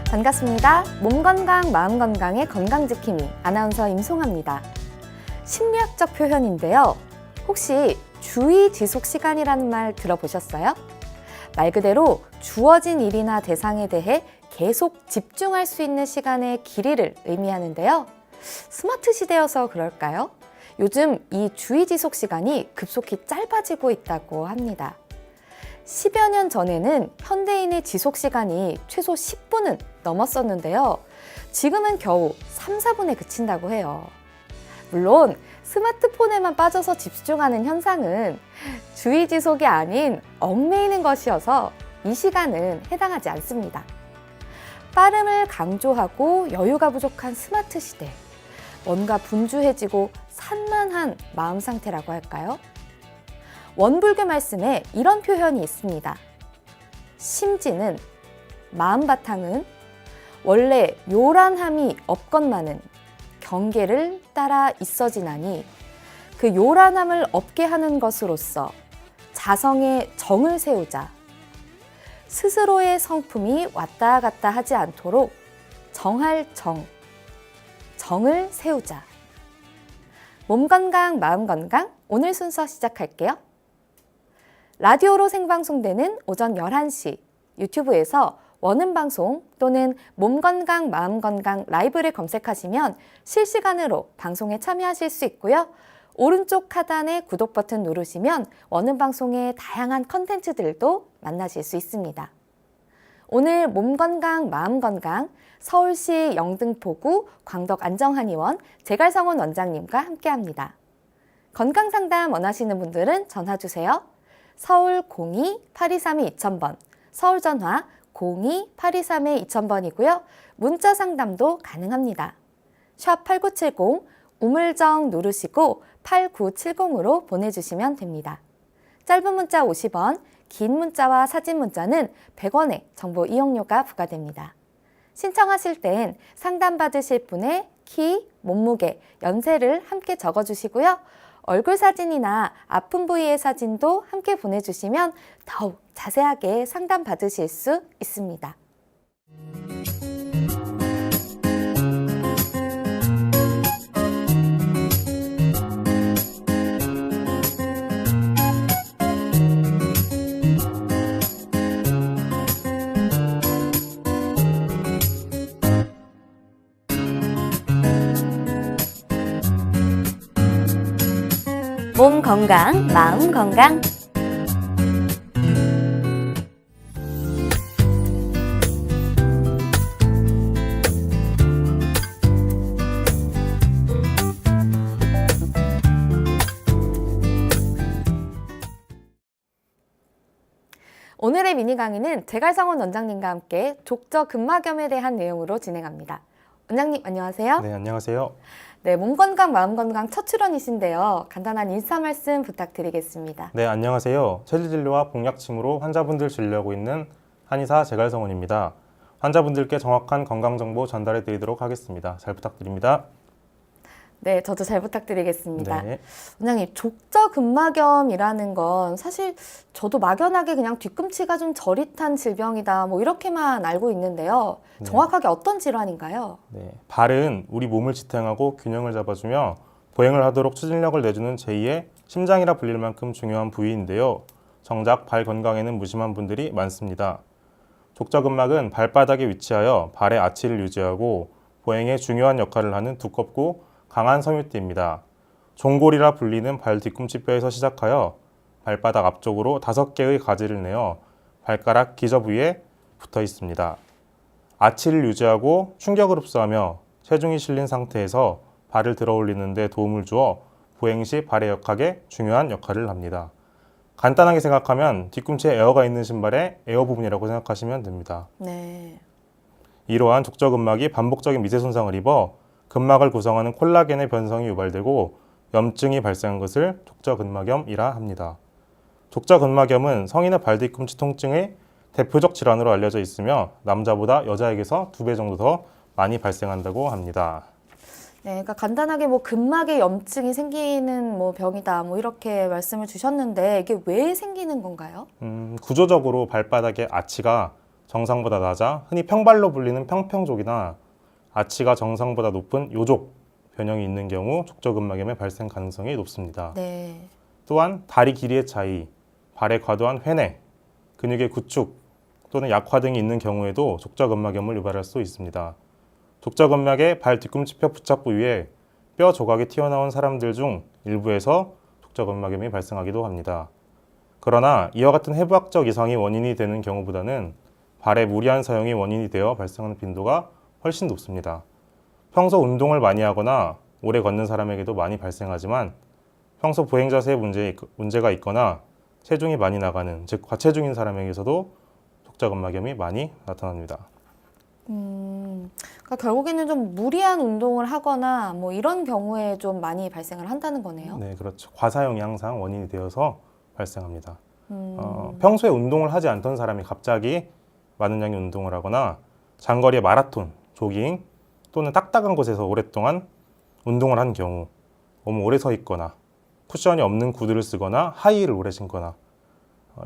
반갑습니다. 몸 건강, 마음 건강의 건강지킴이 아나운서 임송아입니다. 심리학적 표현인데요. 혹시 주의 지속 시간이라는 말 들어보셨어요? 말 그대로 주어진 일이나 대상에 대해 계속 집중할 수 있는 시간의 길이를 의미하는데요. 스마트 시대여서 그럴까요? 요즘 이 주의 지속 시간이 급속히 짧아지고 있다고 합니다. 10여 년 전에는 현대인의 지속 시간이 최소 10분은 넘었었는데요. 지금은 겨우 3, 4분에 그친다고 해요. 물론 스마트폰에만 빠져서 집중하는 현상은 주의 지속이 아닌 얽매이는 것이어서 이 시간은 해당하지 않습니다. 빠름을 강조하고 여유가 부족한 스마트 시대. 뭔가 분주해지고 산만한 마음 상태라고 할까요? 원불교 말씀에 이런 표현이 있습니다. 심지는, 마음바탕은 원래 요란함이 없건만은 경계를 따라 있어지나니 그 요란함을 없게 하는 것으로서 자성의 정을 세우자. 스스로의 성품이 왔다 갔다 하지 않도록 정할 정을 세우자. 몸 건강, 마음 건강, 오늘 순서 시작할게요. 라디오로 생방송되는 오전 11시, 유튜브에서 원음방송 또는 몸건강, 마음건강 라이브를 검색하시면 실시간으로 방송에 참여하실 수 있고요. 오른쪽 하단에 구독 버튼 누르시면 원음방송의 다양한 컨텐츠들도 만나실 수 있습니다. 오늘 몸건강, 마음건강, 서울시 영등포구 광덕안정한의원 제갈성원 원장님과 함께합니다. 건강상담 원하시는 분들은 전화주세요. 서울 02-8232-2000번, 서울 전화 02-8232-2000번이고요. 문자 상담도 가능합니다. 샵 8970, 우물정 누르시고 8970으로 보내주시면 됩니다. 짧은 문자 50원, 긴 문자와 사진 문자는 100원의 정보 이용료가 부과됩니다. 신청하실 땐 상담받으실 분의 키, 몸무게, 연세를 함께 적어주시고요. 얼굴 사진이나 아픈 부위의 사진도 함께 보내주시면 더욱 자세하게 상담받으실 수 있습니다. 몸 건강, 마음 건강. 오늘의 미니 강의는 제갈성원 원장님과 함께 족저근막염에 대한 내용으로 진행합니다. 원장님 안녕하세요. 네, 안녕하세요. 네, 몸 건강, 마음 건강 첫 출연이신데요. 간단한 인사 말씀 부탁드리겠습니다. 네, 안녕하세요. 체질진료와 복약침으로 환자분들 진료하고 있는 한의사 제갈성원입니다. 환자분들께 정확한 건강정보 전달해 드리도록 하겠습니다. 잘 부탁드립니다. 네, 저도 잘 부탁드리겠습니다. 네. 원장님, 족저근막염이라는 건 사실 저도 막연하게 그냥 뒤꿈치가 좀 저릿한 질병이다 뭐 이렇게만 알고 있는데요. 정확하게 어떤 질환인가요? 네, 발은 우리 몸을 지탱하고 균형을 잡아주며 보행을 하도록 추진력을 내주는 제2의 심장이라 불릴 만큼 중요한 부위인데요. 정작 발 건강에는 무심한 분들이 많습니다. 족저근막은 발바닥에 위치하여 발의 아치를 유지하고 보행에 중요한 역할을 하는 두껍고 강한 섬유띠입니다. 종골이라 불리는 발 뒤꿈치뼈에서 시작하여 발바닥 앞쪽으로 5개의 가지를 내어 발가락 기저 부위에 붙어 있습니다. 아치를 유지하고 충격을 흡수하며 체중이 실린 상태에서 발을 들어 올리는 데 도움을 주어 보행 시 발의 역학에 중요한 역할을 합니다. 간단하게 생각하면 뒤꿈치에 에어가 있는 신발의 에어 부분이라고 생각하시면 됩니다. 네. 이러한 족저근막이 반복적인 미세 손상을 입어 근막을 구성하는 콜라겐의 변성이 유발되고 염증이 발생한 것을 족저근막염이라 합니다. 족저근막염은 성인의 발 뒤꿈치 통증의 대표적 질환으로 알려져 있으며 남자보다 여자에게서 2배 정도 더 많이 발생한다고 합니다. 네, 그러니까 간단하게 뭐 근막에 염증이 생기는 뭐 병이다 뭐 이렇게 말씀을 주셨는데 이게 왜 생기는 건가요? 구조적으로 발바닥의 아치가 정상보다 낮아 흔히 평발로 불리는 평평족이나 아치가 정상보다 높은 요족 변형이 있는 경우 족저근막염의 발생 가능성이 높습니다. 네. 또한 다리 길이의 차이, 발의 과도한 회내, 근육의 구축 또는 약화 등이 있는 경우에도 족저근막염을 유발할 수 있습니다. 족저근막의 발 뒤꿈치뼈 부착 부위에 뼈 조각이 튀어나온 사람들 중 일부에서 족저근막염이 발생하기도 합니다. 그러나 이와 같은 해부학적 이상이 원인이 되는 경우보다는 발의 무리한 사용이 원인이 되어 발생하는 빈도가 훨씬 높습니다. 평소 운동을 많이 하거나 오래 걷는 사람에게도 많이 발생하지만 평소 보행 자세에 문제가 있거나 체중이 많이 나가는, 즉 과체중인 사람에게서도 족저근막염이 많이 나타납니다. 그러니까 결국에는 좀 무리한 운동을 하거나 뭐 이런 경우에 좀 많이 발생을 한다는 거네요. 네, 그렇죠. 과사용이 항상 원인이 되어서 발생합니다. 평소에 운동을 하지 않던 사람이 갑자기 많은 양의 운동을 하거나 장거리의 마라톤, 조깅 또는 딱딱한 곳에서 오랫동안 운동을 한 경우, 너무 오래 서 있거나 쿠션이 없는 구두를 쓰거나 하이힐을 오래 신거나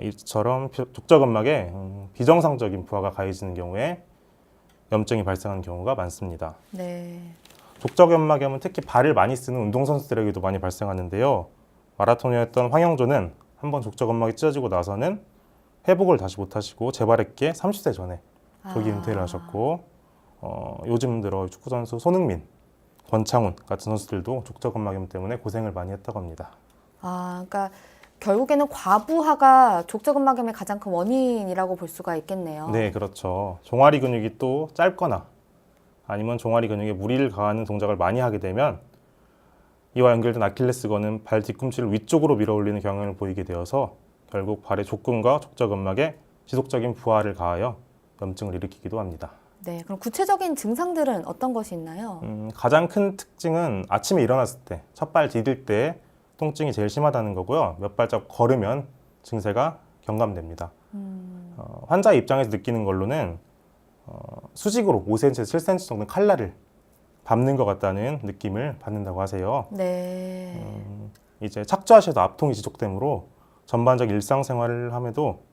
이처럼 족저근막에 비정상적인 부하가 가해지는 경우에 염증이 발생하는 경우가 많습니다. 네. 족저근막염은 특히 발을 많이 쓰는 운동선수들에게도 많이 발생하는데요. 마라토너였던 황영조는 한번 족저근막이 찢어지고 나서는 회복을 다시 못하시고 재발했기에 30세 전에 조기 은퇴를 하셨고 요즘 들어 축구선수 손흥민, 권창훈 같은 선수들도 족저근막염 때문에 고생을 많이 했다고 합니다. 그러니까 결국에는 과부하가 족저근막염의 가장 큰 원인이라고 볼 수가 있겠네요. 네, 그렇죠. 종아리 근육이 또 짧거나 아니면 종아리 근육에 무리를 가하는 동작을 많이 하게 되면 이와 연결된 아킬레스건은 발 뒤꿈치를 위쪽으로 밀어 올리는 경향을 보이게 되어서 결국 발의 족근과 족저근막에 지속적인 부하를 가하여 염증을 일으키기도 합니다. 네, 그럼 구체적인 증상들은 어떤 것이 있나요? 가장 큰 특징은 아침에 일어났을 때, 첫 발 디딜 때 통증이 제일 심하다는 거고요. 몇 발짝 걸으면 증세가 경감됩니다. 환자의 입장에서 느끼는 걸로는 수직으로 5cm에서 7cm 정도 칼날을 밟는 것 같다는 느낌을 받는다고 하세요. 네. 이제 착조하셔도 압통이 지속되므로 전반적 일상생활을 함에도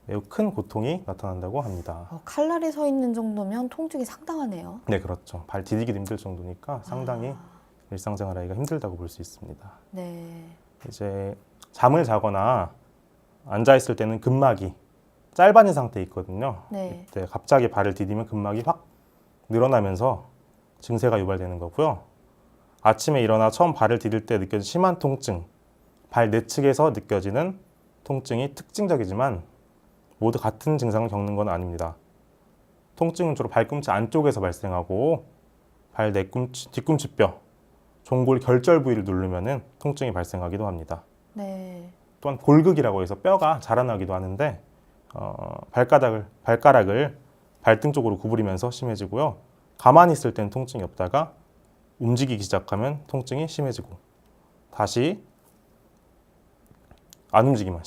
매우 큰 고통이 나타난다고 합니다. 칼날이 서 있는 정도면 통증이 상당하네요. 네, 그렇죠. 발 디디기도 힘들 정도니까 상당히 일상생활하기가 힘들다고 볼 수 있습니다. 네. 이제 잠을 자거나 앉아 있을 때는 근막이 짧아진 상태에 있거든요. 네. 이때 갑자기 발을 디디면 근막이 확 늘어나면서 증세가 유발되는 거고요. 아침에 일어나 처음 발을 디딜 때 느껴진 심한 통증, 발 내측에서 느껴지는 통증이 특징적이지만 모두 같은 증상을 겪는 건 아닙니다. 통증은 주로 발꿈치 안쪽에서 발생하고 발 뒤꿈치뼈, 종골 결절 부위를 누르면 통증이 발생하기도 합니다. 네. 또한 골극이라고 해서 뼈가 자라나기도 하는데 발가락을 발등 쪽으로 구부리면서 심해지고요. 가만히 있을 때는 통증이 없다가 움직이기 시작하면 통증이 심해지고 다시 안 움직이면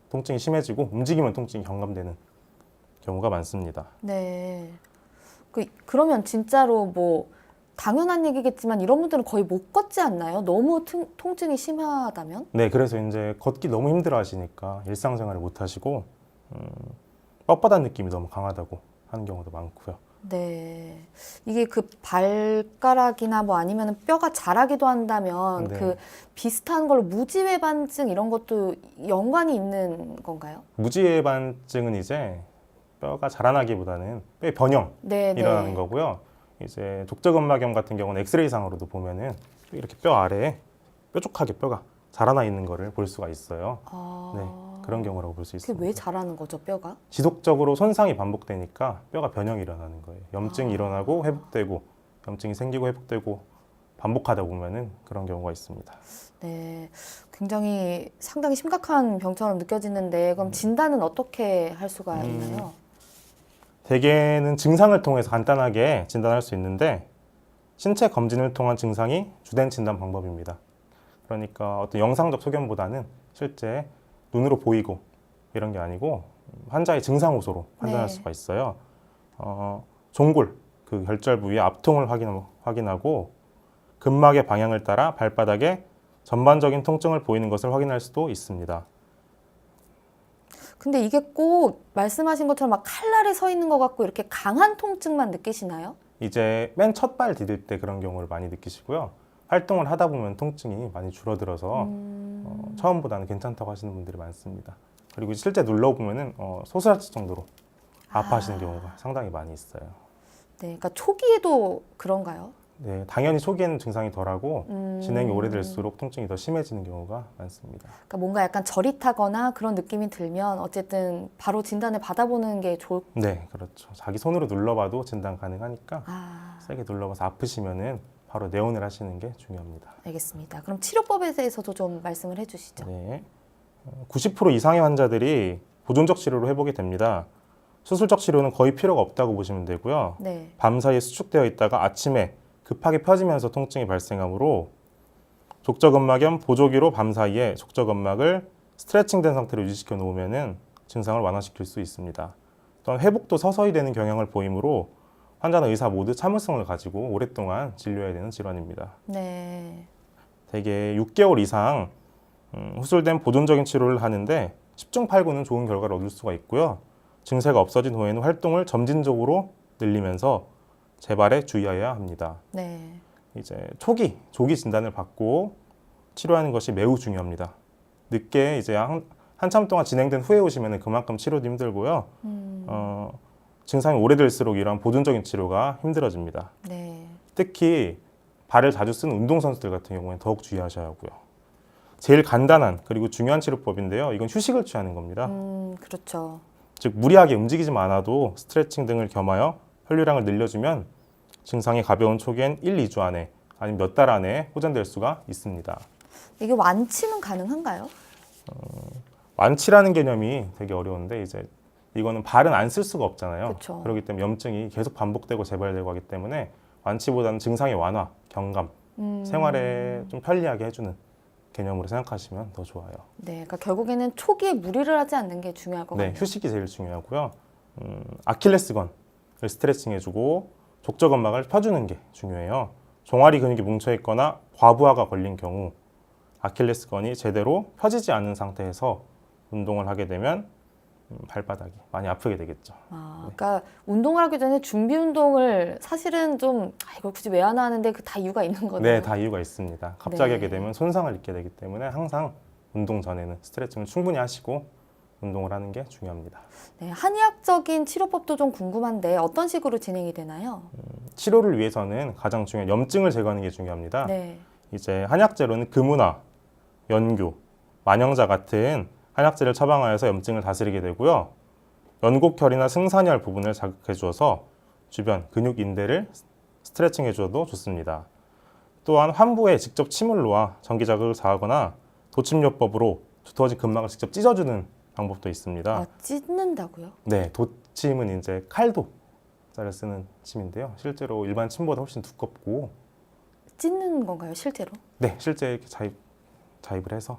통증이 심해지고 움직이면 통증이 경감되는 경우가 많습니다. 네. 그러면 진짜로 뭐 당연한 얘기겠지만 이런 분들은 거의 못 걷지 않나요? 너무 통증이 심하다면? 네, 그래서 이제 걷기 너무 힘들어 하시니까 일상생활을 못 하시고 뻣뻣한 느낌이 너무 강하다고 하는 경우도 많고요. 네. 이게 그 발가락이나 뭐 아니면 뼈가 자라기도 한다면 네. 그 비슷한 걸로 무지외반증 이런 것도 연관이 있는 건가요? 무지외반증은 이제 뼈가 자라나기보다는 뼈의 변형 네, 일어나는 네. 거고요. 이제 족저근막염 같은 경우는 엑스레이 상으로도 보면은 이렇게 뼈 아래에 뾰족하게 뼈가 자라나 있는 거를 볼 수가 있어요. 네, 그런 경우라고 볼 수 그게 있습니다. 왜 자라는 거죠, 뼈가? 지속적으로 손상이 반복되니까 뼈가 변형이 일어나는 거예요. 염증이 일어나고 회복되고 염증이 생기고 회복되고 반복하다 보면은 그런 경우가 있습니다. 네. 굉장히 상당히 심각한 병처럼 느껴지는데 그럼 진단은 어떻게 할 수가 있나요? 대개는 증상을 통해서 간단하게 진단할 수 있는데 신체 검진을 통한 증상이 주된 진단 방법입니다. 그러니까 어떤 영상적 소견보다는 실제 눈으로 보이고 이런 게 아니고 환자의 증상 호소로 판단할 네. 수가 있어요. 종골, 그 결절 부위의 압통을 확인하고 근막의 방향을 따라 발바닥에 전반적인 통증을 보이는 것을 확인할 수도 있습니다. 근데 이게 꼭 말씀하신 것처럼 막 칼날이 서 있는 것 같고 이렇게 강한 통증만 느끼시나요? 이제 맨 첫 발 디딜 때 그런 경우를 많이 느끼시고요. 활동을 하다 보면 통증이 많이 줄어들어서 처음보다는 괜찮다고 하시는 분들이 많습니다. 그리고 실제 눌러보면은 소스라치 정도로 아파하시는 경우가 상당히 많이 있어요. 네, 그러니까 초기에도 그런가요? 네, 당연히 초기에는 증상이 덜하고 진행이 오래될수록 통증이 더 심해지는 경우가 많습니다. 그러니까 뭔가 약간 저릿하거나 그런 느낌이 들면 어쨌든 바로 진단을 받아보는 게 좋을. 네, 그렇죠. 자기 손으로 눌러봐도 진단 가능하니까 아, 세게 눌러봐서 아프시면은 바로 내원을 하시는 게 중요합니다. 알겠습니다. 그럼 치료법에 대해서도 좀 말씀을 해주시죠. 네, 90% 이상의 환자들이 보존적 치료로 회복이 됩니다. 수술적 치료는 거의 필요가 없다고 보시면 되고요. 네. 밤 사이에 수축되어 있다가 아침에 급하게 펴지면서 통증이 발생하므로 족저근막염 보조기로 밤 사이에 족저근막을 스트레칭된 상태로 유지시켜 놓으면은 증상을 완화시킬 수 있습니다. 또한 회복도 서서히 되는 경향을 보이므로 환자나 의사 모두 참을성을 가지고 오랫동안 진료해야 되는 질환입니다. 네. 대개 6개월 이상 후술된 보존적인 치료를 하는데 10중 8구는 좋은 결과를 얻을 수가 있고요. 증세가 없어진 후에는 활동을 점진적으로 늘리면서 재발에 주의해야 합니다. 네. 이제 조기 진단을 받고 치료하는 것이 매우 중요합니다. 늦게 이제 한참 동안 진행된 후에 오시면 그만큼 치료도 힘들고요. 증상이 오래될수록 이러한 보존적인 치료가 힘들어집니다. 네. 특히 발을 자주 쓰는 운동선수들 같은 경우에는 더욱 주의하셔야 하고요. 제일 간단한 그리고 중요한 치료법인데요. 이건 휴식을 취하는 겁니다. 그렇죠. 즉 무리하게 움직이지 않아도 스트레칭 등을 겸하여 혈류량을 늘려주면 증상이 가벼운 초기엔 1, 2주 안에 아니면 몇 달 안에 호전될 수가 있습니다. 이게 완치는 가능한가요? 완치라는 개념이 되게 어려운데 이제 이거는 발은 안 쓸 수가 없잖아요. 그쵸. 그렇기 때문에 염증이 계속 반복되고 재발되고 하기 때문에 완치보다는 증상의 완화, 경감, 생활에 좀 편리하게 해주는 개념으로 생각하시면 더 좋아요. 네, 그러니까 결국에는 초기에 무리를 하지 않는 게 중요할 것 네, 같아요. 휴식이 제일 중요하고요. 아킬레스건을 스트레칭해주고 족저근막을 펴주는 게 중요해요. 종아리 근육이 뭉쳐있거나 과부하가 걸린 경우 아킬레스건이 제대로 펴지지 않은 상태에서 운동을 하게 되면 발바닥이 많이 아프게 되겠죠. 그러니까 운동을 하기 전에 준비 운동을 사실은 좀 이걸 굳이 왜 안 하는데 그 다 이유가 있는 거네요. 네, 다 이유가 있습니다. 갑자기 네. 하게 되면 손상을 입게 되기 때문에 항상 운동 전에는 스트레칭을 충분히 하시고 운동을 하는 게 중요합니다. 네, 한의학적인 치료법도 좀 궁금한데 어떤 식으로 진행이 되나요? 치료를 위해서는 가장 중요한 염증을 제거하는 게 중요합니다. 네. 이제 한약재로는 금운화, 연교, 만영자 같은 한약재를 처방하여서 염증을 다스리게 되고요. 연곡혈이나 승산혈 부분을 자극해 주어서 주변 근육 인대를 스트레칭해 주어도 좋습니다. 또한 환부에 직접 침을 놓아 전기 자극을 가하거나 도침요법으로 두터워진 근막을 직접 찢어주는 방법도 있습니다. 아, 찢는다고요? 네, 도침은 이제 칼도 를 쓰는 침인데요. 실제로 일반 침보다 훨씬 두껍고, 찢는 건가요, 실제로? 네, 실제 이렇게 자입을 해서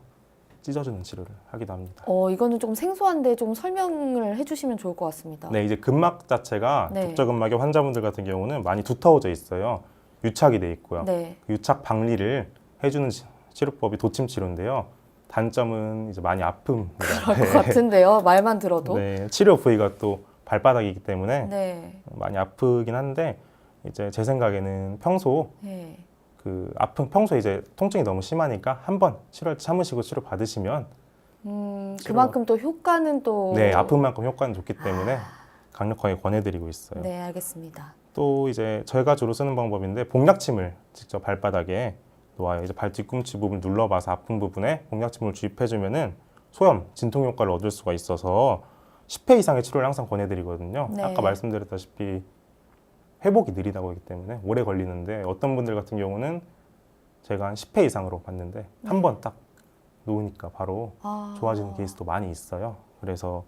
찢어주는 치료를 하기도 합니다. 이거는 좀 생소한데 좀 설명을 해주시면 좋을 것 같습니다. 네, 이제 근막 자체가 네. 족저근막의 환자분들 같은 경우는 많이 두터워져 있어요. 유착이 돼 있고요. 네. 그 유착 방리를 해주는 치료법이 도침 치료인데요. 단점은 이제 많이 아픕니다. 그럴 것 같은데요, 말만 들어도. 네, 치료 부위가 또 발바닥이기 때문에 네. 많이 아프긴 한데 이제 제 생각에는 평소에 이제 통증이 너무 심하니까 한번 치료할 때 참으시고 치료 받으시면 그만큼 또 효과는 또. 네, 아픈 만큼 효과는 좋기 때문에 강력하게 권해드리고 있어요. 네, 알겠습니다. 또 이제 저희가 주로 쓰는 방법인데 복약침을 직접 발바닥에 놓아요. 이제 발 뒤꿈치 부분 눌러봐서 아픈 부분에 복약침을 주입해주면은 소염, 진통 효과를 얻을 수가 있어서 10회 이상의 치료를 항상 권해드리거든요. 네. 아까 말씀드렸다시피 회복이 느리다고 하기 때문에 오래 걸리는데 어떤 분들 같은 경우는 제가 한 10회 이상으로 봤는데 한 번 딱 놓으니까 바로 좋아지는 케이스도 많이 있어요. 그래서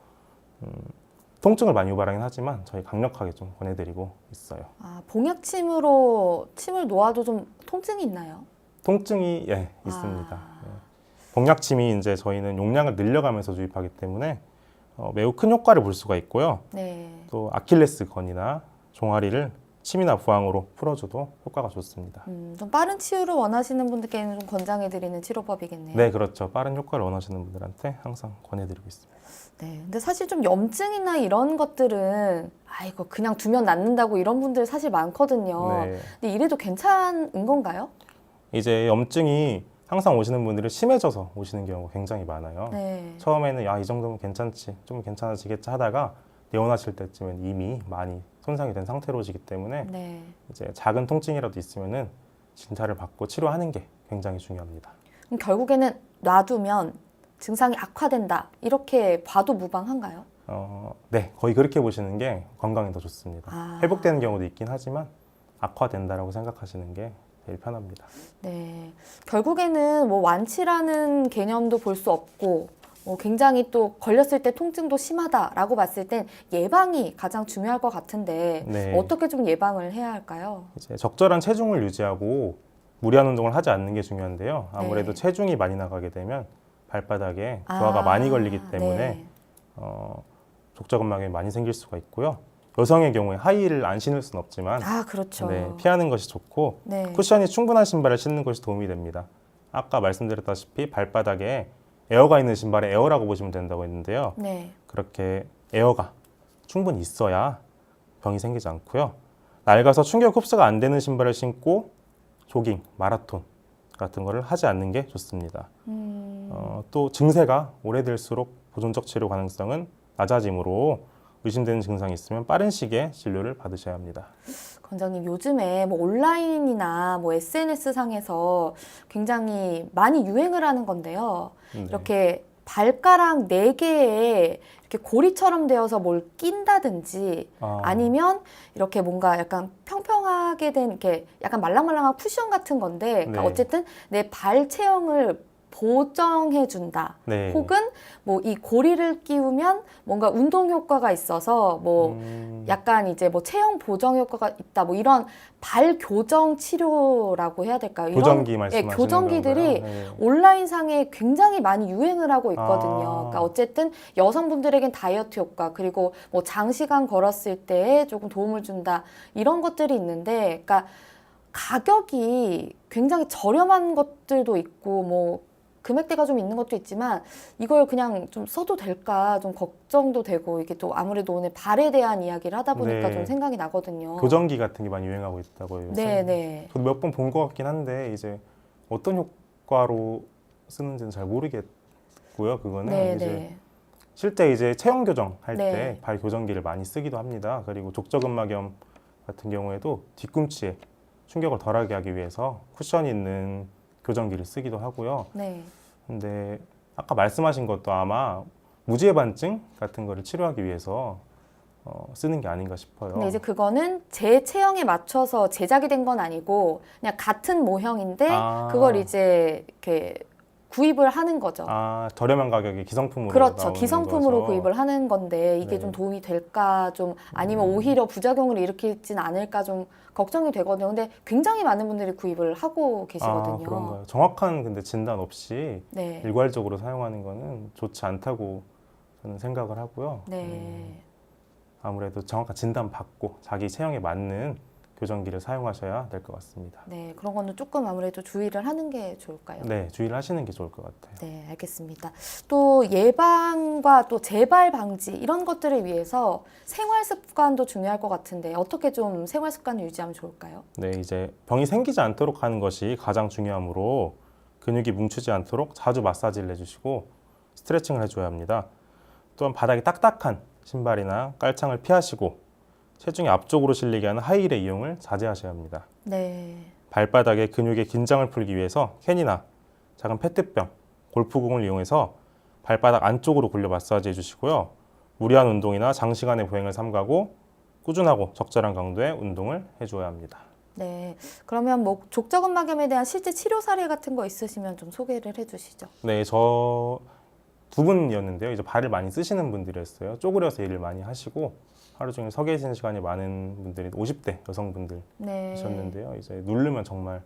통증을 많이 유발하긴 하지만 저희 강력하게 좀 권해드리고 있어요. 봉약침으로 침을 놓아도 좀 통증이 있나요? 통증이 있습니다. 네. 복약침이 이제 저희는 용량을 늘려가면서 주입하기 때문에 매우 큰 효과를 볼 수가 있고요. 네. 또 아킬레스건이나 종아리를 침이나 부항으로 풀어줘도 효과가 좋습니다. 좀 빠른 치유를 원하시는 분들께는 좀 권장해드리는 치료법이겠네요. 네, 그렇죠. 빠른 효과를 원하시는 분들한테 항상 권해드리고 있습니다. 네, 근데 사실 좀 염증이나 이런 것들은 이거 그냥 두면 낫는다고 이런 분들 사실 많거든요. 네. 근데 이래도 괜찮은 건가요? 이제 염증이 항상 오시는 분들이 심해져서 오시는 경우가 굉장히 많아요. 네. 처음에는 이 정도면 괜찮지, 좀 괜찮아지겠지 하다가 내원하실 때쯤엔 이미 많이 손상이 된 상태로 오시기 때문에 네. 이제 작은 통증이라도 있으면은 진찰을 받고 치료하는 게 굉장히 중요합니다. 그럼 결국에는 놔두면 증상이 악화된다 이렇게 봐도 무방한가요? 네, 거의 그렇게 보시는 게 건강에 더 좋습니다. 아. 회복되는 경우도 있긴 하지만 악화된다라고 생각하시는 게 제일 편합니다. 네, 결국에는 뭐 완치라는 개념도 볼 수 없고 굉장히 또 걸렸을 때 통증도 심하다라고 봤을 땐 예방이 가장 중요할 것 같은데 네. 어떻게 좀 예방을 해야 할까요? 이제 적절한 체중을 유지하고 무리한 운동을 하지 않는 게 중요한데요. 아무래도 네. 체중이 많이 나가게 되면 발바닥에 부하가 많이 걸리기 때문에 네. 족저근막염이 많이 생길 수가 있고요. 여성의 경우에 하이힐을 안 신을 수는 없지만 그렇죠. 네, 피하는 것이 좋고 네. 쿠션이 충분한 신발을 신는 것이 도움이 됩니다. 아까 말씀드렸다시피 발바닥에 에어가 있는 신발에 에어라고 보시면 된다고 했는데요. 네. 그렇게 에어가 충분히 있어야 병이 생기지 않고요. 낡아서 충격 흡수가 안 되는 신발을 신고 조깅, 마라톤 같은 거를 하지 않는 게 좋습니다. 또 증세가 오래될수록 보존적 치료 가능성은 낮아지므로 의심되는 증상이 있으면 빠른 시기에 진료를 받으셔야 합니다. 권장님, 요즘에 뭐 온라인이나 뭐 SNS 상에서 굉장히 많이 유행을 하는 건데요. 네. 이렇게 발가락 4개에 이렇게 고리처럼 되어서 뭘 낀다든지 아니면 이렇게 뭔가 약간 평평하게 된 이렇게 약간 말랑말랑한 쿠션 같은 건데 그러니까 네. 어쨌든 내 발 체형을 보정해 준다. 네. 혹은 뭐 이 고리를 끼우면 뭔가 운동 효과가 있어서 뭐 약간 이제 뭐 체형 보정 효과가 있다. 뭐 이런 발 교정 치료라고 해야 될까요? 교정기 이런 말씀하시는 교정기들이 건가요? 네. 온라인상에 굉장히 많이 유행을 하고 있거든요. 그러니까 어쨌든 여성분들에겐 다이어트 효과 그리고 뭐 장시간 걸었을 때 조금 도움을 준다. 이런 것들이 있는데 그러니까 가격이 굉장히 저렴한 것들도 있고 뭐 금액대가 좀 있는 것도 있지만 이걸 그냥 좀 써도 될까 좀 걱정도 되고 이게 또 아무래도 오늘 발에 대한 이야기를 하다 보니까 네. 좀 생각이 나거든요. 교정기 같은 게 많이 유행하고 있다고요. 요새. 네. 저도 몇 번 본 것 같긴 한데 이제 어떤 효과로 쓰는지는 잘 모르겠고요. 그거는 네, 이제 네. 실제 이제 체형 교정 할 때 네. 발 교정기를 많이 쓰기도 합니다. 그리고 족저근막염 같은 경우에도 뒤꿈치에 충격을 덜하게 하기 위해서 쿠션이 있는 교정기를 쓰기도 하고요. 네. 근데 아까 말씀하신 것도 아마 무지해반증 같은 거를 치료하기 위해서 쓰는 게 아닌가 싶어요. 근데 이제 그거는 제 체형에 맞춰서 제작이 된 건 아니고 그냥 같은 모형인데 그걸 이제 이렇게 구입을 하는 거죠. 저렴한 가격에 기성품으로 그렇죠. 나오는 기성품으로 거죠. 구입을 하는 건데 이게 네. 좀 도움이 될까 좀 아니면 오히려 부작용을 일으키진 않을까 좀 걱정이 되거든요. 근데 굉장히 많은 분들이 구입을 하고 계시거든요. 그런가요? 정확한 근데 진단 없이 네. 일괄적으로 사용하는 거는 좋지 않다고 저는 생각을 하고요. 네. 아무래도 정확한 진단 받고 자기 체형에 맞는 교정기를 사용하셔야 될 것 같습니다. 네, 그런 거는 조금 아무래도 주의를 하는 게 좋을까요? 네, 주의를 하시는 게 좋을 것 같아요. 네, 알겠습니다. 또 예방과 또 재발 방지 이런 것들을 위해서 생활 습관도 중요할 것 같은데 어떻게 좀 생활 습관을 유지하면 좋을까요? 네, 이제 병이 생기지 않도록 하는 것이 가장 중요하므로 근육이 뭉치지 않도록 자주 마사지를 해주시고 스트레칭을 해줘야 합니다. 또한 바닥이 딱딱한 신발이나 깔창을 피하시고 체중이 앞쪽으로 실리게 하는 하이힐의 이용을 자제하셔야 합니다. 네. 발바닥의 근육의 긴장을 풀기 위해서 캔이나 작은 페트병, 골프공을 이용해서 발바닥 안쪽으로 굴려 마사지 해주시고요. 무리한 운동이나 장시간의 보행을 삼가고 꾸준하고 적절한 강도의 운동을 해줘야 합니다. 네. 그러면 뭐 족저근막염에 대한 실제 치료 사례 같은 거 있으시면 좀 소개를 해주시죠. 네, 저 두 분이었는데요. 이제 발을 많이 쓰시는 분들이었어요. 쪼그려서 일을 많이 하시고 하루 종일 서 계시는 시간이 많은 분들이 50대 여성분들이셨는데요. 이제 누르면 정말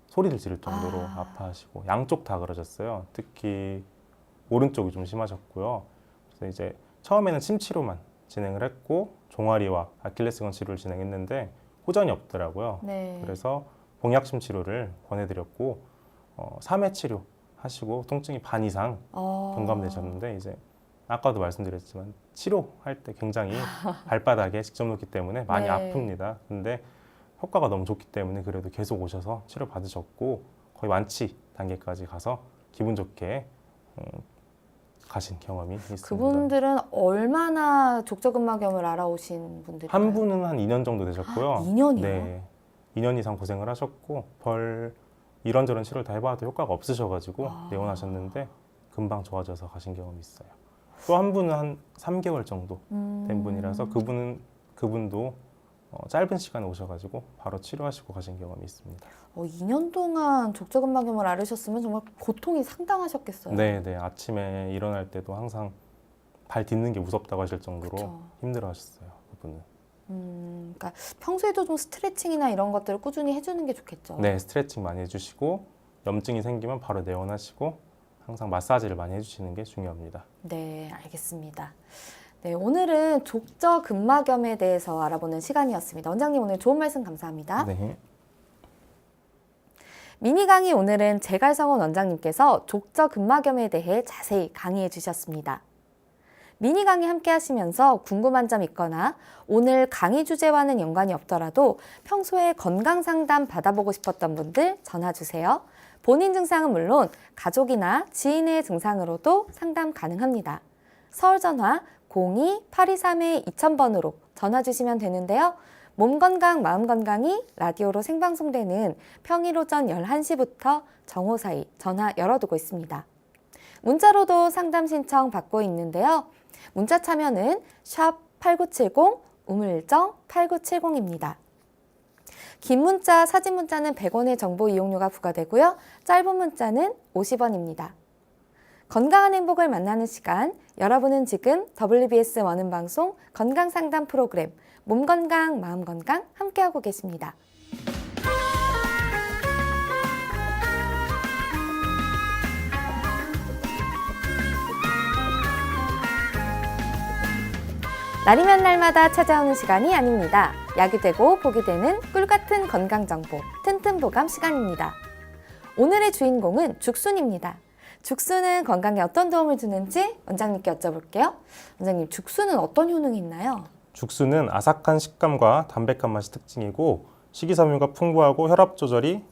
소리를 지를 정도로 아파하시고 양쪽 다 그러셨어요. 특히 오른쪽이 좀 심하셨고요. 그래서 이제 처음에는 침 치료만 진행을 했고 종아리와 아킬레스건 치료를 진행했는데 호전이 없더라고요. 네. 그래서 봉약심 치료를 권해드렸고 3회 치료 하시고 통증이 반 이상 경감되셨는데 이제 아까도 말씀드렸지만 치료할 때 굉장히 발바닥에 직접 놓기 때문에 많이 네. 아픕니다. 근데 효과가 너무 좋기 때문에 그래도 계속 오셔서 치료 받으셨고 거의 완치 단계까지 가서 기분 좋게 가신 경험이 있습니다. 그분들은 얼마나 족저근막염을 알아오신 분들인가요? 한 분은 한 2년 정도 되셨고요. 2년이요? 네, 2년 이상 고생을 하셨고 이런저런 치료를 다 해봐도 효과가 없으셔가지고 내원하셨는데 금방 좋아져서 가신 경험이 있어요. 또 한 분은 한 3개월 정도 된 분이라서 그분도 짧은 시간에 오셔가지고 바로 치료하시고 가신 경험이 있습니다. 2년 동안 족저근막염을 앓으셨으면 정말 고통이 상당하셨겠어요. 네, 아침에 일어날 때도 항상 발 딛는 게 무섭다고 하실 정도로 그쵸. 힘들어하셨어요, 그분은. 그러니까 평소에도 좀 스트레칭이나 이런 것들을 꾸준히 해주는 게 좋겠죠. 네, 스트레칭 많이 해주시고 염증이 생기면 바로 내원하시고 항상 마사지를 많이 해주시는 게 중요합니다. 네, 알겠습니다. 네, 오늘은 족저근막염에 대해서 알아보는 시간이었습니다. 원장님 오늘 좋은 말씀 감사합니다. 네. 미니 강의 오늘은 제갈성원 원장님께서 족저근막염에 대해 자세히 강의해 주셨습니다. 미니 강의 함께 하시면서 궁금한 점 있거나 오늘 강의 주제와는 연관이 없더라도 평소에 건강 상담 받아보고 싶었던 분들 전화 주세요. 본인 증상은 물론 가족이나 지인의 증상으로도 상담 가능합니다. 서울 전화 02-823-2000번으로 전화 주시면 되는데요. 몸 건강, 마음 건강이 라디오로 생방송되는 평일 오전 11시부터 정오 사이 전화 열어두고 있습니다. 문자로도 상담 신청 받고 있는데요. 문자 참여는 샵8970 우물정 8970입니다. 긴 문자, 사진 문자는 100원의 정보 이용료가 부과되고요. 짧은 문자는 50원입니다. 건강한 행복을 만나는 시간, 여러분은 지금 WBS 원음방송 건강상담 프로그램 몸건강, 마음건강 함께하고 계십니다. 날이면 날마다 찾아오는 시간이 아닙니다. 약이 되고 복이 되는 꿀같은 건강정보 튼튼보감 시간입니다. 오늘의 주인공은 죽순입니다. 죽순은 건강에 어떤 도움을 주는지 원장님께 여쭤볼게요. 원장님, 죽순은 어떤 효능이 있나요? 죽순은 아삭한 식감과 담백한 맛이 특징이고 식이섬유가 풍부하고 혈압 조절이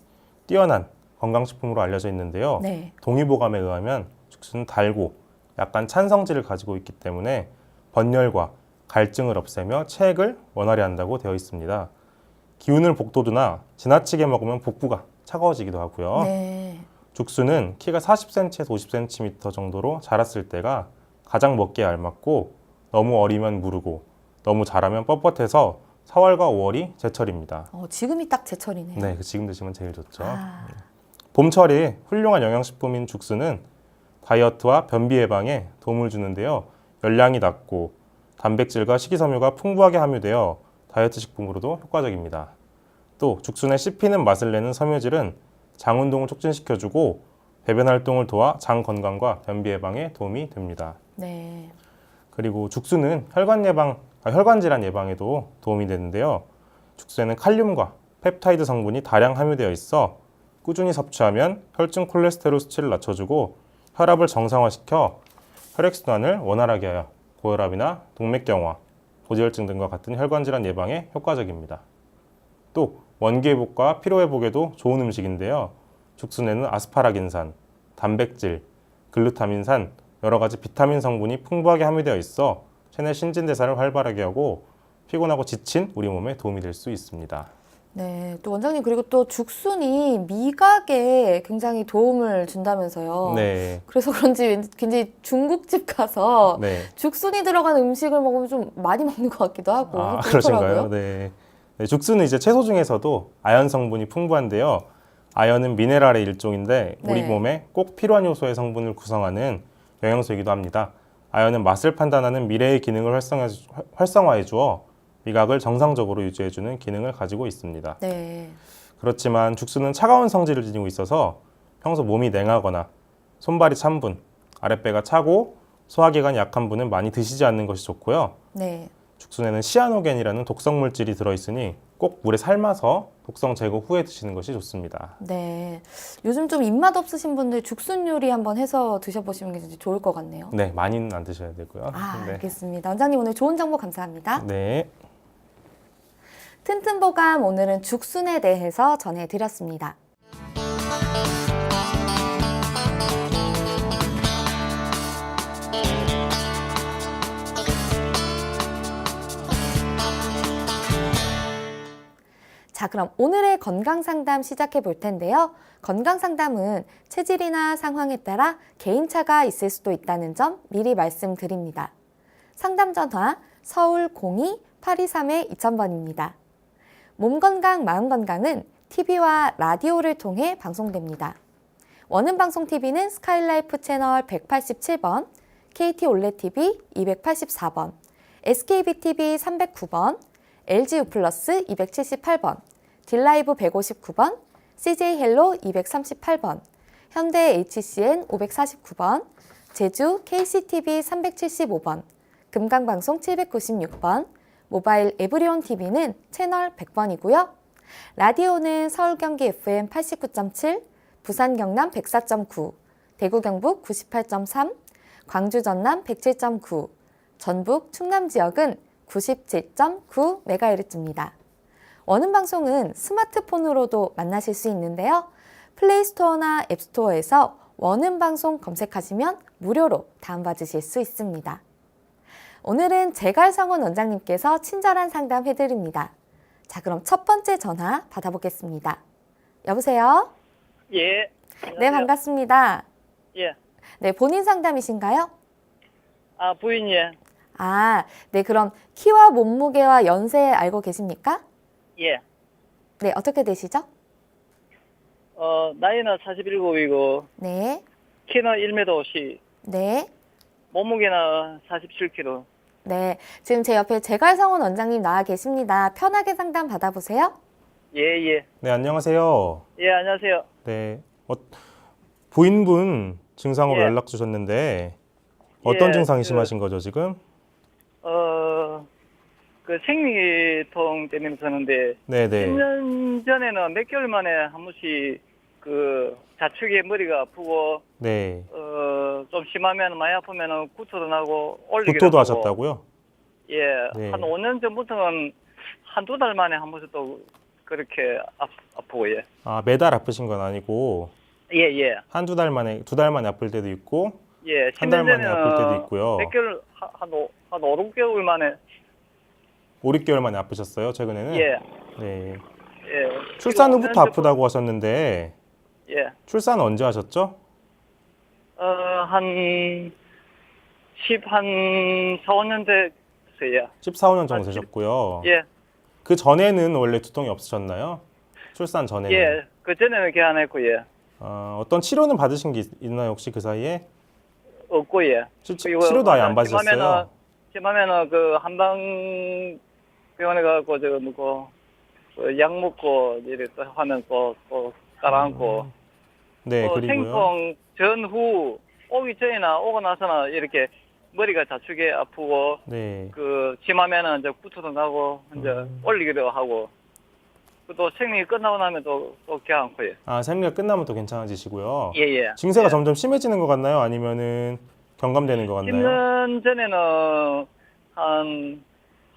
뛰어난 건강식품으로 알려져 있는데요. 네. 동의보감에 의하면 죽순은 달고 약간 찬 성질을 가지고 있기 때문에 번열과 갈증을 없애며 체액을 원활히 한다고 되어 있습니다. 기운을 북돋우나 지나치게 먹으면 복부가 차가워지기도 하고요. 네. 죽순은 키가 40cm에서 50cm 정도로 자랐을 때가 가장 먹기에 알맞고 너무 어리면 무르고 너무 자라면 뻣뻣해서 4월과 5월이 제철입니다. 지금이 딱 제철이네요. 네, 지금 드시면 제일 좋죠. 아, 봄철이 훌륭한 영양식품인 죽순은 다이어트와 변비 예방에 도움을 주는데요. 열량이 낮고 단백질과 식이섬유가 풍부하게 함유되어 다이어트 식품으로도 효과적입니다. 또 죽순에 씹히는 맛을 내는 섬유질은 장 운동을 촉진시켜주고 배변 활동을 도와 장 건강과 변비 예방에 도움이 됩니다. 네. 그리고 죽순은 혈관 질환 예방에도 도움이 되는데요. 죽순에는 칼륨과 펩타이드 성분이 다량 함유되어 있어 꾸준히 섭취하면 혈중 콜레스테롤 수치를 낮춰주고 혈압을 정상화시켜 혈액순환을 원활하게 하여 고혈압이나 동맥경화, 고지혈증 등과 같은 혈관 질환 예방에 효과적입니다. 또 원기 회복과 피로 회복에도 좋은 음식인데요. 죽순에는 아스파라긴산, 단백질, 글루타민산, 여러 가지 비타민 성분이 풍부하게 함유되어 있어 체내 신진대사를 활발하게 하고 피곤하고 지친 우리 몸에 도움이 될 수 있습니다. 네. 또 원장님, 그리고 또 죽순이 미각에 굉장히 도움을 준다면서요. 네. 그래서 그런지 굉장히 중국집 가서 네. 죽순이 들어간 음식을 먹으면 좀 많이 먹는 것 같기도 하고 아, 그렇더라고요. 그러신가요? 네. 네, 죽순은 이제 채소 중에서도 아연 성분이 풍부한데요. 아연은 미네랄의 일종인데 우리 네. 몸에 꼭 필요한 요소의 성분을 구성하는 영양소이기도 합니다. 아연은 맛을 판단하는 미래의 기능을 활성화해 주어 미각을 정상적으로 유지해주는 기능을 가지고 있습니다. 네. 그렇지만 죽순은 차가운 성질을 지니고 있어서 평소 몸이 냉하거나 손발이 찬 분, 아랫배가 차고 소화기관이 약한 분은 많이 드시지 않는 것이 좋고요. 네. 죽순에는 시아노겐이라는 독성 물질이 들어있으니 꼭 물에 삶아서 독성 제거 후에 드시는 것이 좋습니다. 네. 요즘 좀 입맛 없으신 분들 죽순 요리 한번 해서 드셔보시는 게 진짜 좋을 것 같네요. 네, 많이는 안 드셔야 되고요. 아, 네. 알겠습니다. 원장님 오늘 좋은 정보 감사합니다. 네. 튼튼보감 오늘은 죽순에 대해서 전해드렸습니다. 자, 그럼 오늘의 건강상담 시작해 볼 텐데요. 건강상담은 체질이나 상황에 따라 개인차가 있을 수도 있다는 점 미리 말씀드립니다. 상담 전화 서울 02-823-2000번입니다. 몸건강, 마음건강은 TV와 라디오를 통해 방송됩니다. 원음방송TV는 스카이라이프 채널 187번, KT 올레TV 284번, SKBTV 309번, LG U+, 278번, 딜라이브 159번, CJ 헬로 238번, 현대 HCN 549번, 제주 KCTV 375번, 금강방송 796번, 모바일 에브리온 TV는 채널 100번이고요. 라디오는 서울 경기 FM 89.7, 부산 경남 104.9, 대구 경북 98.3, 광주 전남 107.9, 전북 충남 지역은 97.9MHz입니다. 원음방송은 스마트폰으로도 만나실 수 있는데요. 플레이스토어나 앱스토어에서 원음방송 검색하시면 무료로 다운받으실 수 있습니다. 오늘은 제갈성원 원장님께서 친절한 상담 해드립니다. 자, 그럼 첫 번째 전화 받아보겠습니다. 여보세요? 예. 네, 반갑습니다. 예. 네, 본인 상담이신가요? 아, 부인이요. 아, 네, 그럼 키와 몸무게와 연세 알고 계십니까? 예. 네, 어떻게 되시죠? 나이는 47이고, 네, 키는 1m 50, 네, 몸무게는 47kg. 네. 지금 제 옆에 제갈성원 원장님 나와 계십니다. 편하게 상담 받아보세요. 예, 예. 네, 안녕하세요. 예, 안녕하세요. 네. 부인분 증상으로 예. 연락 주셨는데 어떤 예, 증상이 그- 심하신 거죠, 지금? 그 생리통 때문에 드는데, 네, 네. 10년 전에는 몇 개월 만에 한 번씩 그 좌측에 머리가 아프고, 네. 좀 심하면 많이 아프면 구토도 나고, 올리기도 구토도 하고. 하셨다고요? 예. 네. 한 5년 전부터는 한두 달 만에 한 번씩 또 그렇게 아프고, 예. 아, 매달 아프신 건 아니고 예, 예. 한두 달 만에, 두 달 만에 아플 때도 있고 예, 한 달 만에 10년 아플 때도 전에는 있고요. 몇 개월, 한 5, 6개월 만에, 5, 6개월 만에 아프셨어요, 최근에는? 예, 네. 예. 출산 지금 후부터 5년 아프다고 하셨는데 예. 출산은 언제 하셨죠? 한 4, 5년 됐어요. 14, 15년 정도 아, 되셨고요. 예, 그 전에는 원래 두통이 없으셨나요? 출산 전에는? 예. 그전에는 걔 안 했고, 예. 어떤 치료는 받으신 게 있나요, 혹시 그 사이에? 없고, 예. 그리고 치료도 아예 안 받으셨어요? 심하면은 그 한방 병원에 가고, 뭐, 약 먹고, 이렇게 또 하면 또 깔아앉고. 네, 그리고요. 생통 전후 오기 전이나 오고 나서는 이렇게 머리가 좌측에 아프고 네. 그 심하면은 이제 구토도 나고 이제 올리기도 하고 또 생리 끝나고 나면 또 걔안고요. 아, 생리가 끝나면 또 괜찮아지시고요. 예예. 증세가 예. 점점 심해지는 것 같나요? 아니면은 경감되는 것 같나요? 10년 전에는 한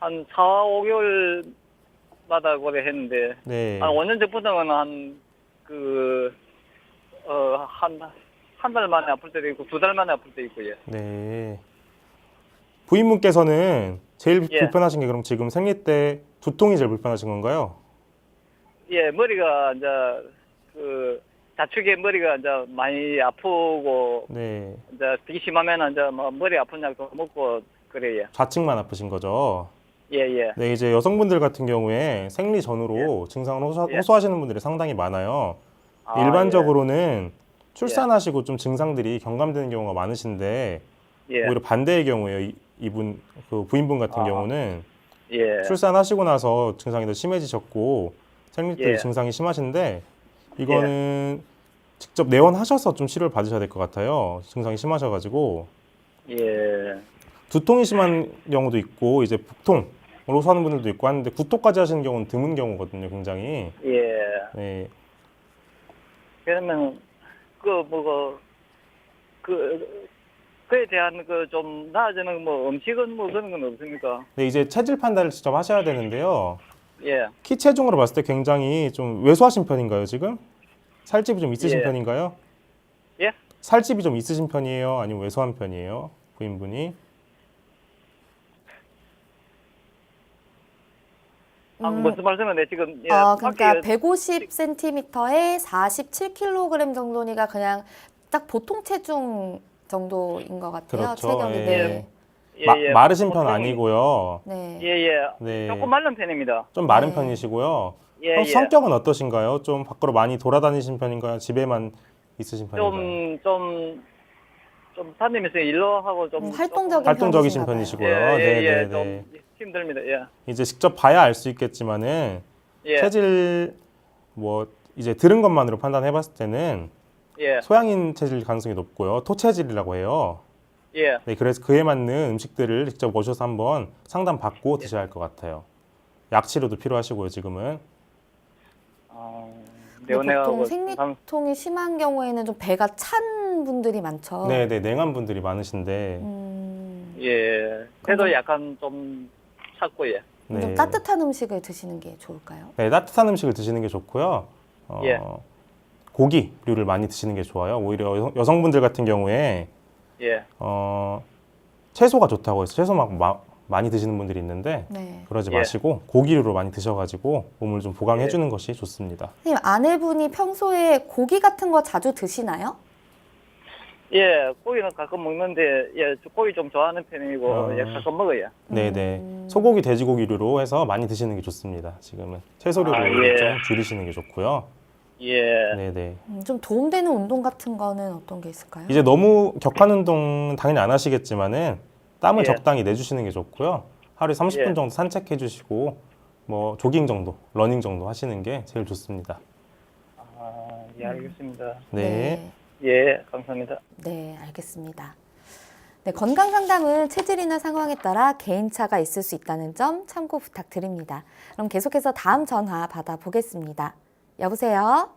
4, 5개월마다 그래 했는데 네. 한 5년 전부터는 한 달 만에 아플 때도 있고 2달 만에 아플 때도 있고 예. 네. 부인분께서는 제일 예. 불편하신 게 그럼 지금 생리 때 두통이 제일 불편하신 건가요? 예, 머리가 이제 그 좌측에 머리가 이제 많이 아프고 네. 이제 되게 심하면 이제 뭐 머리 아픈 약도 먹고 그래요. 좌측만 아프신 거죠? 예, 예. 네, 이제 여성분들 같은 경우에 생리 전후로 증상을 예. 호소하시는 분들이 상당히 많아요. 아, 일반적으로는 출산하시고 좀 증상들이 경감되는 경우가 많으신데 예. 오히려 반대의 경우에요. 이분 그 부인분 같은 아. 경우는 예. 출산하시고 나서 증상이 더 심해지셨고 생리 때 예. 증상이 심하신데 이거는 직접 내원하셔서 좀 치료를 받으셔야 될 것 같아요. 증상이 심하셔가지고 예. 두통이 심한 경우도 있고 이제 복통 로스하는 분들도 있고 하는데 구토까지 하시는 경우는 드문 경우거든요, 굉장히. 예. 네. 그러면 그에 대한 그 좀 나아지는 뭐 음식은 뭐 그런 건 없습니까? 네, 이제 체질 판단을 직접 하셔야 되는데요. 예. 키 체중으로 봤을 때 굉장히 좀 왜소하신 편인가요, 지금? 살집이 좀 있으신 예. 편인가요? 예? 살집이 좀 있으신 편이에요? 아니면 왜소한 편이에요? 부인분이? 무슨 말씀인데 지금 예. 그러니까 밖에 150cm에 47kg 정도니까 그냥 딱 보통 체중 정도인 것 같아요. 그렇죠. 체격이. 예. 네. 예, 마르신 편 보통- 아니고요. 네. 예. 네. 조금 마른 편입니다. 좀 마른 네. 편이시고요. 예. 성격은 어떠신가요? 좀 밖으로 많이 돌아다니신 편인가요? 집에만 있으신 편인가요? 좀 다니면서 일로 하고 좀 활동적인 활동적이신 편이신가 편이시고요. 예, 네네네. 좀 힘듭니다. 예. 이제 직접 봐야 알 수 있겠지만은 예. 체질 뭐 이제 들은 것만으로 판단해봤을 때는 예. 소양인 체질 가능성이 높고요. 토체질이라고 해요. 예. 네, 그래서 그에 맞는 음식들을 직접 오셔서 한번 상담 받고 드셔야 할 것 같아요. 약 치료도 필요하시고요, 지금은. 근데 내원해가고 보통 생리통이 심한 경우에는 좀 배가 찬 분들이 많죠. 네, 냉한 분들이 많으신데. 예. 그래도 약간 좀 찾고 예. 네. 좀 따뜻한 음식을 드시는 게 좋을까요? 네, 따뜻한 음식을 드시는 게 좋고요. 예. 고기류를 많이 드시는 게 좋아요. 오히려 여성분들 같은 경우에 예. 채소가 좋다고 해서 채소 많이 드시는 분들이 있는데 네. 그러지 예. 마시고 고기류로 많이 드셔가지고 몸을 좀 보강해 주는 것이 좋습니다. 선생님, 아내분이 평소에 고기 같은 거 자주 드시나요? 예. 고기는 가끔 먹는데 예, 고기 좀 좋아하는 편이고 예, 가끔 먹어요. 네네. 소고기, 돼지고기류로 해서 많이 드시는 게 좋습니다. 지금은 채소류를 예. 좀 줄이시는 게 좋고요. 예. 네네. 좀 도움되는 운동 같은 거는 어떤 게 있을까요? 이제 너무 격한 운동은 당연히 안 하시겠지만은 땀을 예. 적당히 내주시는 게 좋고요. 하루에 30분 예. 정도 산책해 주시고 뭐 조깅 정도, 러닝 정도 하시는 게 제일 좋습니다. 예, 알겠습니다. 네. 예, 감사합니다. 네, 알겠습니다. 네, 건강 상담은 체질이나 상황에 따라 개인차가 있을 수 있다는 점 참고 부탁드립니다. 그럼 계속해서 다음 전화 받아보겠습니다. 여보세요?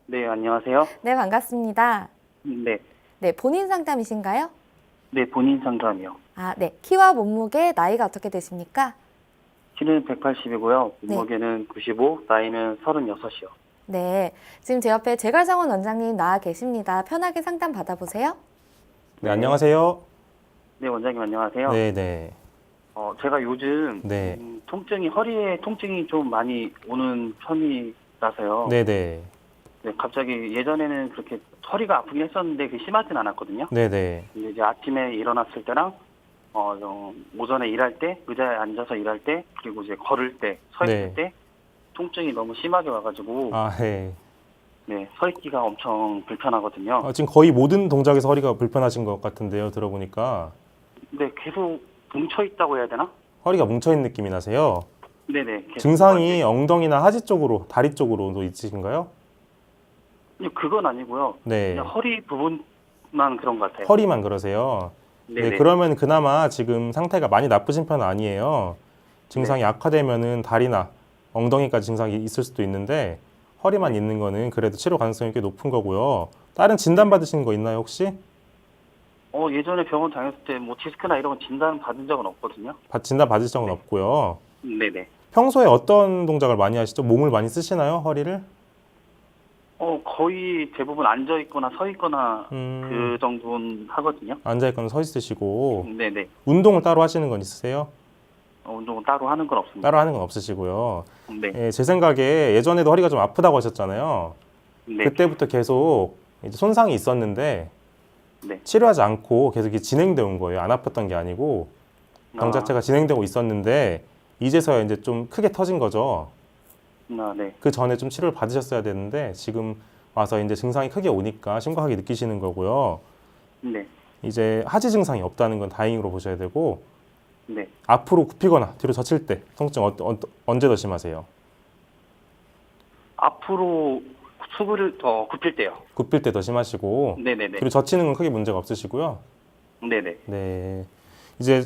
네, 안녕하세요. 네, 반갑습니다. 네, 네, 본인 상담이신가요? 네, 본인 상담이요. 아, 네. 키와 몸무게, 나이가 어떻게 되십니까? 키는 180이고요. 네. 몸무게는 95, 나이는 36이요. 네. 지금 제 옆에 재갈상원 원장님 나와 계십니다. 편하게 상담 받아보세요. 네, 안녕하세요. 네, 원장님 안녕하세요. 네네. 제가 요즘 네. 허리에 통증이 좀 많이 오는 편이라서요. 네네. 네, 갑자기 예전에는 그렇게 허리가 아프긴 했었는데 그게 심하진 않았거든요. 네네. 근데 이제 아침에 일어났을 때랑 오전에 일할 때, 의자에 앉아서 일할 때, 그리고 이제 걸을 때, 서 있을 네. 때 통증이 너무 심하게 와가지고 아, 네. 네, 서 있기가 엄청 불편하거든요. 지금 거의 모든 동작에서 허리가 불편하신 것 같은데요, 들어보니까. 근데 계속 뭉쳐 있다고 해야 되나? 허리가 뭉쳐있는 느낌이 나세요. 네네. 계속 증상이 엉덩이나 하지 쪽으로, 다리 쪽으로도 있으신가요? 그건 아니고요. 네. 그냥 허리 부분만 그런 것 같아요. 허리만 그러세요. 네네. 네, 그러면 그나마 지금 상태가 많이 나쁘신 편은 아니에요. 증상이 악화되면은 다리나 엉덩이까지 증상이 있을 수도 있는데 허리만 있는 거는 그래도 치료 가능성이 꽤 높은 거고요. 다른 진단 받으신 거 있나요, 혹시? 예전에 병원 다녔을 때 뭐 디스크나 이런 거 진단 받은 적은 없거든요. 진단 받으신 적은 없고요. 네네. 평소에 어떤 동작을 많이 하시죠? 몸을 많이 쓰시나요, 허리를? 거의 대부분 앉아 있거나 서 있거나 그 정도는 하거든요. 앉아있거나 서 있으시고 네네. 운동을 따로 하시는 건 있으세요? 운동은 따로 하는 건 없습니다. 따로 하는 건 없으시고요. 네. 예, 제 생각에 예전에도 허리가 좀 아프다고 하셨잖아요. 네. 그때부터 계속 이제 손상이 있었는데 네. 치료하지 않고 계속 이게 진행되어 온 거예요. 안 아팠던 게 아니고 병 자체가 진행되고 있었는데 이제서야 이제 좀 크게 터진 거죠. 네. 그 전에 좀 치료를 받으셨어야 되는데 지금 와서 이제 증상이 크게 오니까 심각하게 느끼시는 거고요. 네. 이제 하지 증상이 없다는 건 다행으로 보셔야 되고 네. 앞으로 굽히거나 뒤로 젖힐 때 통증 언제 더 심하세요? 앞으로 수부를 더 굽힐 때요. 굽힐 때 더 심하시고 네네네. 뒤로 젖히는 건 크게 문제가 없으시고요. 네네. 네. 이제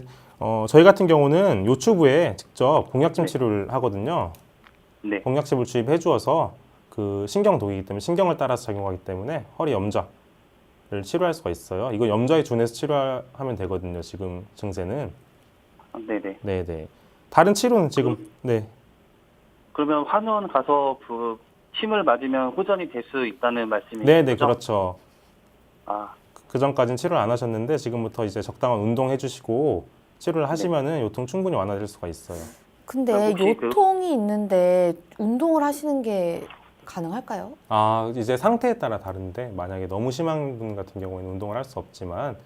저희 같은 경우는 요추부에 직접 공약침 네. 치료를 하거든요. 네. 공약침을 주입해 주어서 그 신경독이기 때문에 신경을 따라서 작용하기 때문에 허리 염좌를 치료할 수가 있어요. 이거 염좌에 준해서 치료하면 되거든요. 지금 증세는. 네네. 네네. 다른 치료는 지금 네. 그러면 환원 가서 그 침을 맞으면 호전이 될 수 있다는 말씀이시죠? 네네 그렇죠. 아, 그 전까지는 치료를 안 하셨는데 지금부터 이제 적당한 운동해 주시고 치료를 하시면은 요통 충분히 완화될 수가 있어요. 근데 혹시 그- 요통이 있는데 운동을 하시는 게 가능할까요? 이제 상태에 따라 다른데 만약에 너무 심한 분 같은 경우에는 운동을 할 수 없지만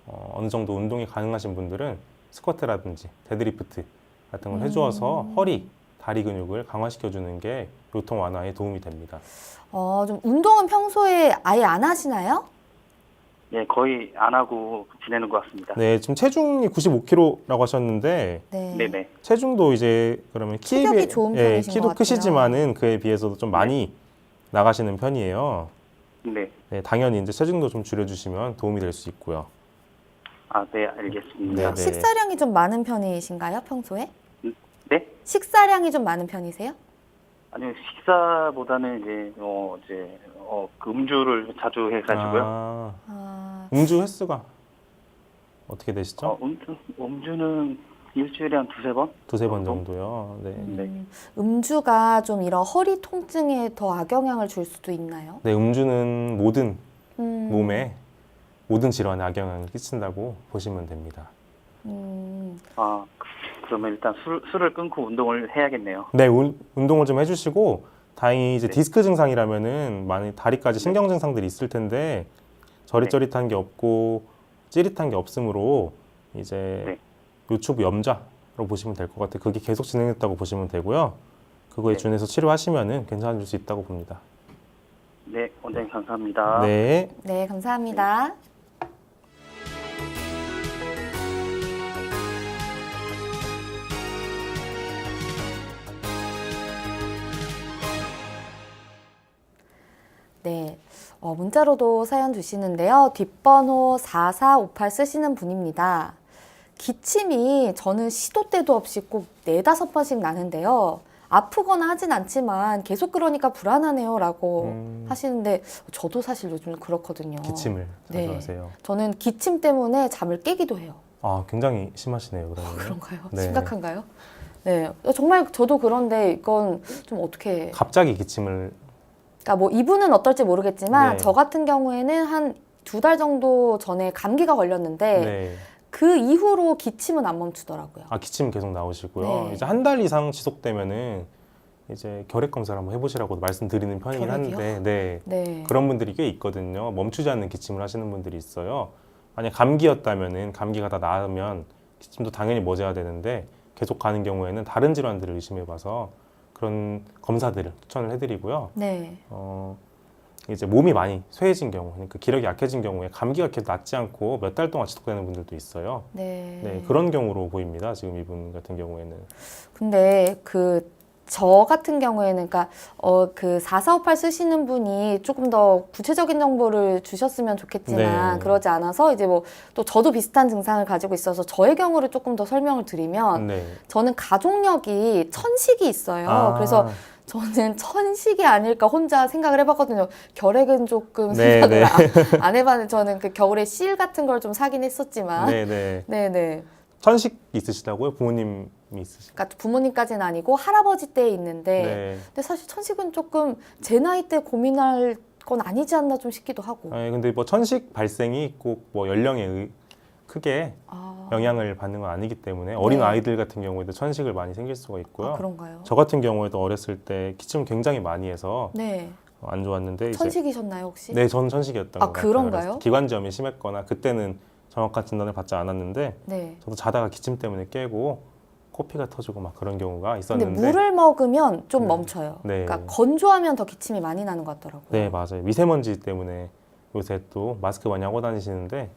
어느 정도 운동이 가능하신 분들은 스쿼트라든지 데드리프트 같은 걸 해주어서 허리, 다리 근육을 강화시켜 주는 게 요통 완화에 도움이 됩니다. 좀 운동은 평소에 아예 안 하시나요? 예, 거의 안 하고 지내는 것 같습니다. 네, 지금 체중이 95kg라고 하셨는데 네. 네네. 체중도 이제 그러면 키에 체격이 비해 좋은 편이신 키도 것 같아요. 크시지만은 그에 비해서도 좀 많이 나가시는 편이에요. 네. 네, 당연히 이제 체중도 좀 줄여주시면 도움이 될 수 있고요. 아, 네, 알겠습니다. 네. 식사량이 좀 많은 편이신가요, 평소에? 네? 식사량이 좀 많은 편이세요? 아니요, 식사보다는 그 음주를 자주 해가지고요. 아, 음주 횟수가 어떻게 되시죠? 음주는 일주일에 한 두세 번? 두세 번 정도요. 네. 네. 음주가 좀 이런 허리 통증에 더 악영향을 줄 수도 있나요? 네, 음주는 모든 음, 몸에 모든 질환에 악영향을 끼친다고 보시면 됩니다. 아, 그러면 일단 술을 끊고 운동을 해야겠네요. 네, 운동을 좀 해주시고 다행히 이제 네. 디스크 증상이라면은 많이 다리까지 신경 증상들이 있을 텐데 저릿저릿한 게 없고 찌릿한 게 없으므로 이제 네. 요추부 염좌로 보시면 될 것 같아요. 그게 계속 진행됐다고 보시면 되고요. 그거에 네. 준해서 치료하시면은 괜찮아질 수 있다고 봅니다. 네, 원장님 감사합니다. 네. 네, 감사합니다. 네, 문자로도 사연 주시는데요. 뒷번호 4458 쓰시는 분입니다. 기침이 저는 시도 때도 없이 꼭 4-5번씩 나는데요. 아프거나 하진 않지만 계속 그러니까 불안하네요 라고 하시는데 저도 사실 요즘 그렇거든요. 기침을 자주 네. 하세요. 저는 기침 때문에 잠을 깨기도 해요. 아, 굉장히 심하시네요, 그러면. 그런가요? 네. 심각한가요? 네, 정말 저도 그런데 이건 좀 어떻게 갑자기 기침을 그러니까 뭐 이분은 어떨지 모르겠지만 네. 저 같은 경우에는 한 2달 정도 전에 감기가 걸렸는데 네. 그 이후로 기침은 안 멈추더라고요. 기침 계속 나오시고요. 네. 이제 한 달 이상 지속되면은 이제 결핵 검사를 한번 해보시라고 말씀드리는 편이긴 결핵이요? 한데, 네. 네. 그런 분들이 꽤 있거든요. 멈추지 않는 기침을 하시는 분들이 있어요. 만약 감기였다면은 감기가 다 나으면 기침도 당연히 멎어야 되는데 계속 가는 경우에는 다른 질환들을 의심해봐서 그런 검사들을 추천을 해드리고요. 네. 이제 몸이 많이 쇠해진 경우, 그러니까 기력이 약해진 경우에 감기가 계속 낫지 않고 몇 달 동안 지속되는 분들도 있어요. 네. 네, 그런 경우로 보입니다. 지금 이분 같은 경우에는. 근데 저 같은 경우에는 그러니까 그 4458 쓰시는 분이 조금 더 구체적인 정보를 주셨으면 좋겠지만 네. 그러지 않아서 이제 뭐 또 저도 비슷한 증상을 가지고 있어서 저의 경우를 조금 더 설명을 드리면 네. 저는 가족력이 천식이 있어요. 그래서 저는 천식이 아닐까 혼자 생각을 해봤거든요. 결핵은 조금 네, 생각을 네. 안 해봤는데 저는 그 겨울에 실 같은 걸 좀 사긴 했었지만 네네. 네네. 천식 있으시다고요? 부모님이 있으시고? 그러니까 부모님까지는 아니고 할아버지 때 있는데 네. 근데 사실 천식은 조금 제 나이 때 고민할 건 아니지 않나 좀 싶기도 하고. 근데 뭐 천식 발생이 꼭 뭐 연령에 크게 아, 영향을 받는 건 아니기 때문에 어린 네. 아이들 같은 경우에도 천식을 많이 생길 수가 있고요. 그런가요? 저 같은 경우에도 어렸을 때 기침을 굉장히 많이 해서 네. 안 좋았는데 이제 천식이셨나요 혹시? 네, 전 천식이었던 아, 것 같아요. 그런가요? 그래서 기관지염이 심했거나 그때는 정확한 진단을 받지 않았는데 네. 저도 자다가 기침 때문에 깨고 코피가 터지고 막 그런 경우가 근데 있었는데 물을 먹으면 좀 네. 멈춰요. 네. 그러니까 건조하면 더 기침이 많이 나는 것 같더라고요. 네, 맞아요. 미세먼지 때문에 요새 또 마스크 많이 하고 다니시는데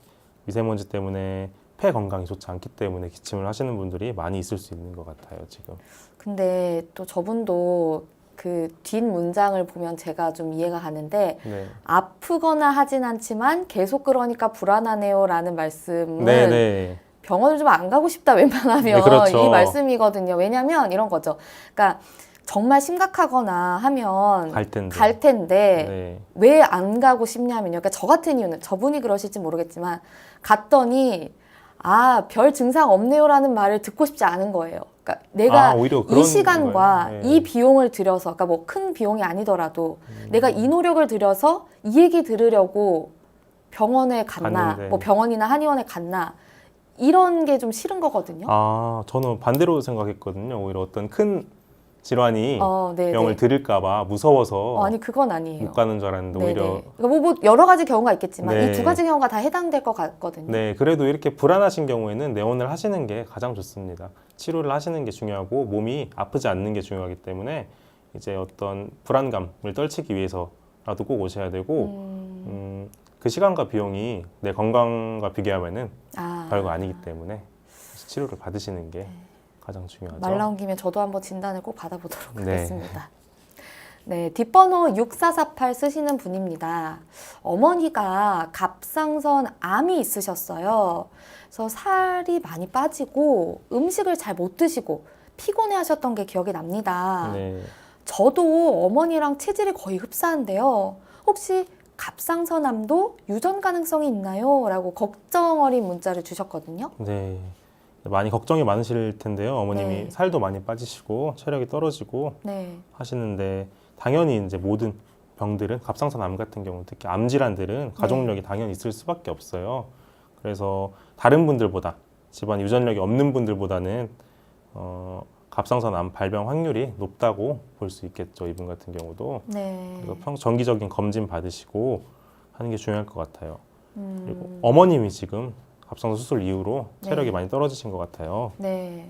미세먼지 때문에 폐 건강이 좋지 않기 때문에 기침을 하시는 분들이 많이 있을 수 있는 것 같아요, 지금. 근데 또 저분도 그 뒷 문장을 보면 제가 좀 이해가 가는데 네. 아프거나 하진 않지만 계속 그러니까 불안하네요라는 말씀은 네, 네. 병원을 좀 안 가고 싶다 웬만하면 네, 그렇죠. 이 말씀이거든요. 왜냐면 이런 거죠. 그러니까 정말 심각하거나 하면 갈 텐데. 네. 왜 안 가고 싶냐면요. 그러니까 저 같은 이유는 저분이 그러실지 모르겠지만 갔더니 별 증상 없네요라는 말을 듣고 싶지 않은 거예요. 그러니까 내가 오히려 이 그런 시간과 거예요? 네. 이 비용을 들여서, 그러니까 뭐 큰 비용이 아니더라도 내가 이 노력을 들여서 이 얘기 들으려고 병원에 갔나, 갔는데. 뭐 병원이나 한의원에 갔나, 이런 게 좀 싫은 거거든요. 저는 반대로 생각했거든요. 오히려 어떤 큰 질환이 네네. 병을 들일까봐 무서워서 아니 그건 아니에요. 못 가는 줄 알았는데 네네. 오히려 그러니까 뭐 여러 가지 경우가 있겠지만 네. 이 두 가지 경우가 다 해당될 것 같거든요. 네, 그래도 이렇게 불안하신 경우에는 내원을 하시는 게 가장 좋습니다. 치료를 하시는 게 중요하고 몸이 아프지 않는 게 중요하기 때문에 이제 어떤 불안감을 떨치기 위해서라도 꼭 오셔야 되고 그 시간과 비용이 내 건강과 비교하면은 별거 아니기 때문에 치료를 받으시는 게 가장 중요하죠. 말 나온 김에 저도 한번 진단을 꼭 받아보도록 네. 하겠습니다. 네, 뒷번호 6448 쓰시는 분입니다. 어머니가 갑상선 암이 있으셨어요. 그래서 살이 많이 빠지고 음식을 잘 못 드시고 피곤해 하셨던 게 기억이 납니다. 네. 저도 어머니랑 체질이 거의 흡사한데요. 혹시 갑상선암도 유전 가능성이 있나요? 라고 걱정 어린 문자를 주셨거든요. 네. 많이 걱정이 많으실 텐데요. 어머님이 네. 살도 많이 빠지시고 체력이 떨어지고 네. 하시는데 당연히 이제 모든 병들은 갑상선 암 같은 경우 특히 암 질환들은 가족력이 당연히 있을 수밖에 없어요. 그래서 다른 분들보다 집안 유전력이 없는 분들보다는 갑상선 암 발병 확률이 높다고 볼 수 있겠죠. 이분 같은 경우도. 네. 그래서 정기적인 검진 받으시고 하는 게 중요할 것 같아요. 그리고 어머님이 지금 갑상선 수술 이후로 체력이 네. 많이 떨어지신 것 같아요. 네.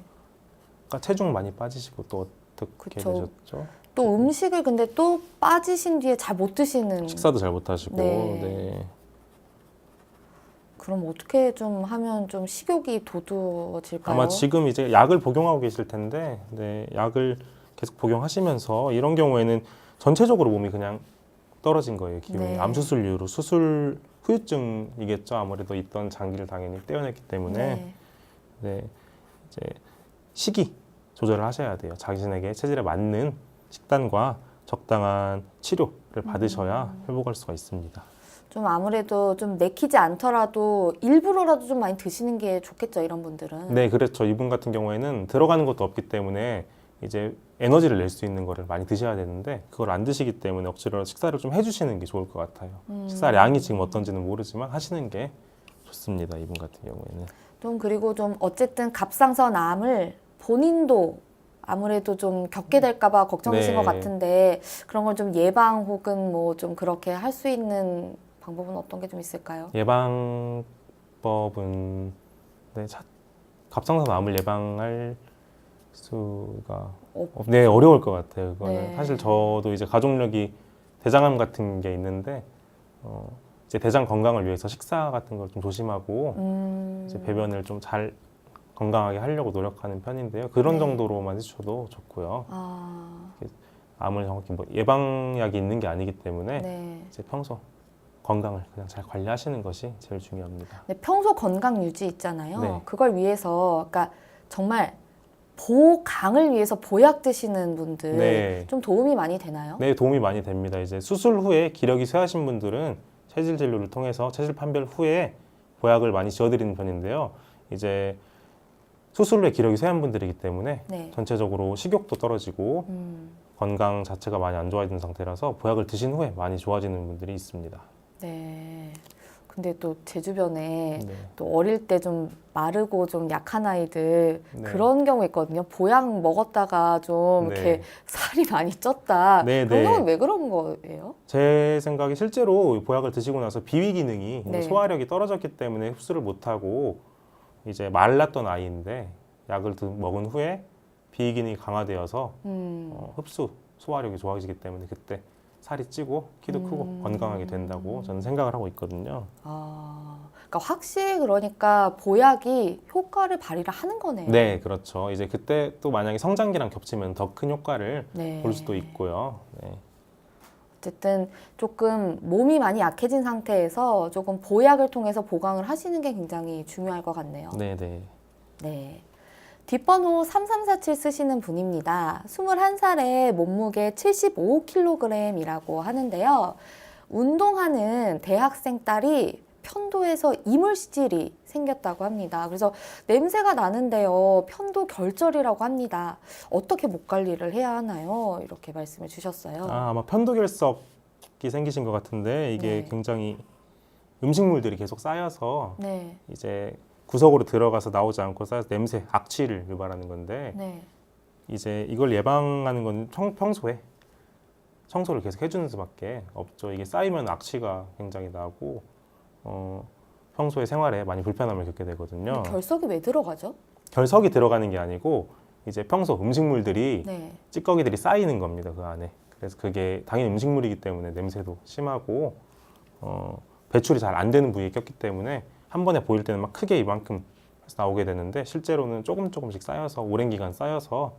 그러니까 체중 많이 빠지시고 또 어떻게 그쵸. 되셨죠? 또 음식을 근데 또 빠지신 뒤에 잘 못 드시는. 식사도 잘 못하시고. 네. 네. 그럼 어떻게 좀 하면 좀 식욕이 돋우어질까요? 아마 지금 이제 약을 복용하고 계실 텐데, 네, 약을 계속 복용하시면서 이런 경우에는 전체적으로 몸이 그냥 떨어진 거예요. 기운이. 네. 암 수술 이후로 수술 후유증이겠죠. 아무래도 있던 장기를 당연히 떼어냈기 때문에. 네. 네, 이제 식이 조절을 하셔야 돼요. 자신에게 체질에 맞는 식단과 적당한 치료를 받으셔야 회복할 수가 있습니다. 좀 아무래도 좀 내키지 않더라도 일부러라도 좀 많이 드시는 게 좋겠죠, 이런 분들은. 네, 그렇죠. 이분 같은 경우에는 들어가는 것도 없기 때문에 이제 에너지를 낼 수 있는 거를 많이 드셔야 되는데 그걸 안 드시기 때문에 억지로 식사를 좀 해주시는 게 좋을 것 같아요. 식사량이 지금 어떤지는 모르지만 하시는 게 좋습니다. 이분 같은 경우에는. 좀 그리고 좀 어쨌든 갑상선암을 본인도 아무래도 좀 겪게 될까봐 걱정이신 네. 것 같은데 그런 걸 좀 예방 혹은 뭐 좀 그렇게 할 수 있는 방법은 어떤 게 좀 있을까요? 예방법은 네, 갑상선암을 예방할 수가 네, 어려울 것 같아요. 그거는 네. 사실 저도 이제 가족력이 대장암 같은 게 있는데 이제 대장 건강을 위해서 식사 같은 걸 좀 조심하고 이제 배변을 좀 잘 건강하게 하려고 노력하는 편인데요. 그런 네. 정도로만 해주셔도 좋고요. 암을 정확히 뭐 예방약이 있는 게 아니기 때문에 네. 이제 평소 건강을 그냥 잘 관리하시는 것이 제일 중요합니다. 네, 평소 건강 유지 있잖아요. 네. 그걸 위해서, 그러니까 정말 보강을 위해서 보약 드시는 분들 네. 좀 도움이 많이 되나요? 네, 도움이 많이 됩니다. 이제 수술 후에 기력이 쇠하신 분들은 체질 진료를 통해서 체질 판별 후에 보약을 많이 지어드리는 편인데요. 이제 수술 후에 기력이 쇠한 분들이기 때문에 네. 전체적으로 식욕도 떨어지고 건강 자체가 많이 안 좋아지는 상태라서 보약을 드신 후에 많이 좋아지는 분들이 있습니다. 네. 근데 또 제 주변에 네. 또 어릴 때 좀 마르고 좀 약한 아이들 네. 그런 경우 있거든요. 보약 먹었다가 좀 네. 이렇게 살이 많이 쪘다. 네, 그런 네. 경우는 왜 그런 거예요? 제 생각에 실제로 보약을 드시고 나서 비위 기능이 네. 소화력이 떨어졌기 때문에 흡수를 못하고 이제 말랐던 아이인데 약을 먹은 후에 비위 기능이 강화되어서 흡수, 소화력이 좋아지기 때문에 그때 살이 찌고 키도 크고 건강하게 된다고 저는 생각을 하고 있거든요. 그러니까 확실히 그러니까 보약이 효과를 발휘를 하는 거네요. 네, 그렇죠. 이제 그때 또 만약에 성장기랑 겹치면 더 큰 효과를 네. 볼 수도 있고요. 네. 어쨌든 조금 몸이 많이 약해진 상태에서 조금 보약을 통해서 보강을 하시는 게 굉장히 중요할 것 같네요. 네네. 네. 뒷번호 3347 쓰시는 분입니다. 21살에 몸무게 75kg이라고 하는데요. 운동하는 대학생 딸이 편도에서 이물질이 생겼다고 합니다. 그래서 냄새가 나는데요. 편도 결절이라고 합니다. 어떻게 목 관리를 해야 하나요? 이렇게 말씀해 주셨어요. 아마 편도결석이 생기신 것 같은데 이게 네. 굉장히 음식물들이 계속 쌓여서 네. 이제 구석으로 들어가서 나오지 않고 쌓여서 냄새, 악취를 유발하는 건데 네. 이제 이걸 예방하는 건 평소에 청소를 계속 해주는 수밖에 없죠. 이게 쌓이면 악취가 굉장히 나고 평소에 생활에 많이 불편함을 겪게 되거든요. 근데 결석이 왜 들어가죠? 결석이 들어가는 게 아니고 이제 평소 음식물들이 네. 찌꺼기들이 쌓이는 겁니다. 그 안에. 그래서 그게 당연히 음식물이기 때문에 냄새도 심하고 배출이 잘 안 되는 부위에 꼈기 때문에 한 번에 보일 때는 막 크게 이만큼 해서 나오게 되는데 실제로는 조금씩 쌓여서 오랜 기간 쌓여서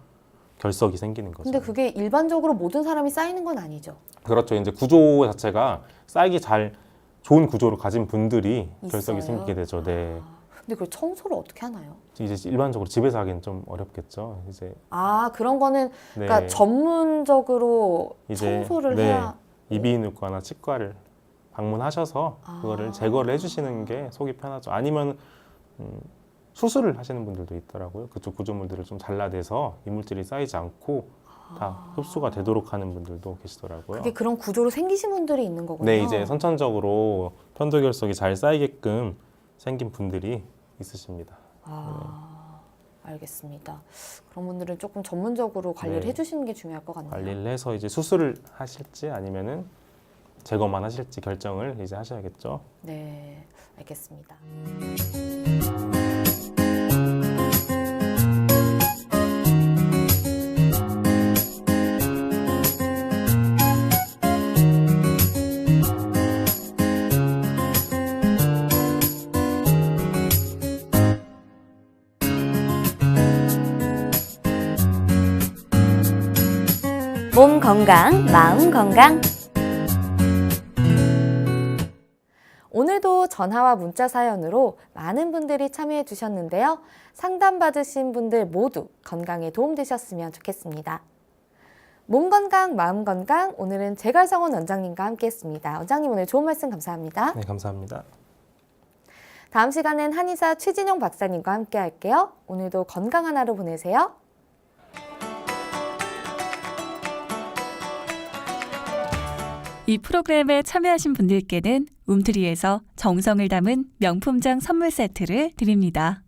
결석이 생기는 거죠. 근데 그게 일반적으로 모든 사람이 쌓이는 건 아니죠. 그렇죠. 이제 구조 자체가 쌓이기 잘 좋은 구조를 가진 분들이 결석이 있어요? 생기게 되죠. 네. 근데 그걸 청소를 어떻게 하나요? 이제 일반적으로 집에서 하기는 좀 어렵겠죠. 이제 그런 거는 네. 그러니까 전문적으로 이제 청소를 네. 해야 이비인후과나 치과를 방문하셔서 그거를 제거를 해주시는 게 속이 편하죠. 아니면 수술을 하시는 분들도 있더라고요. 그쪽 구조물들을 좀 잘라내서 이물질이 쌓이지 않고 다 흡수가 되도록 하는 분들도 계시더라고요. 그게 그런 구조로 생기신 분들이 있는 거군요. 네, 이제 선천적으로 편도결석이 잘 쌓이게끔 생긴 분들이 있으십니다. 알겠습니다. 그런 분들은 조금 전문적으로 관리를 네. 해주시는 게 중요할 것 같네요. 관리를 해서 이제 수술을 하실지 아니면은 제거만 하실지 결정을 이제 하셔야겠죠. 네, 알겠습니다. 몸 건강, 마음 건강. 오늘도 전화와 문자 사연으로 많은 분들이 참여해 주셨는데요. 상담받으신 분들 모두 건강에 도움되셨으면 좋겠습니다. 몸 건강, 마음 건강, 오늘은 제갈성원 원장님과 함께했습니다. 원장님 오늘 좋은 말씀 감사합니다. 네, 감사합니다. 다음 시간엔 한의사 최진용 박사님과 함께 할게요. 오늘도 건강한 하루 보내세요. 이 프로그램에 참여하신 분들께는 움트리에서 정성을 담은 명품장 선물 세트를 드립니다.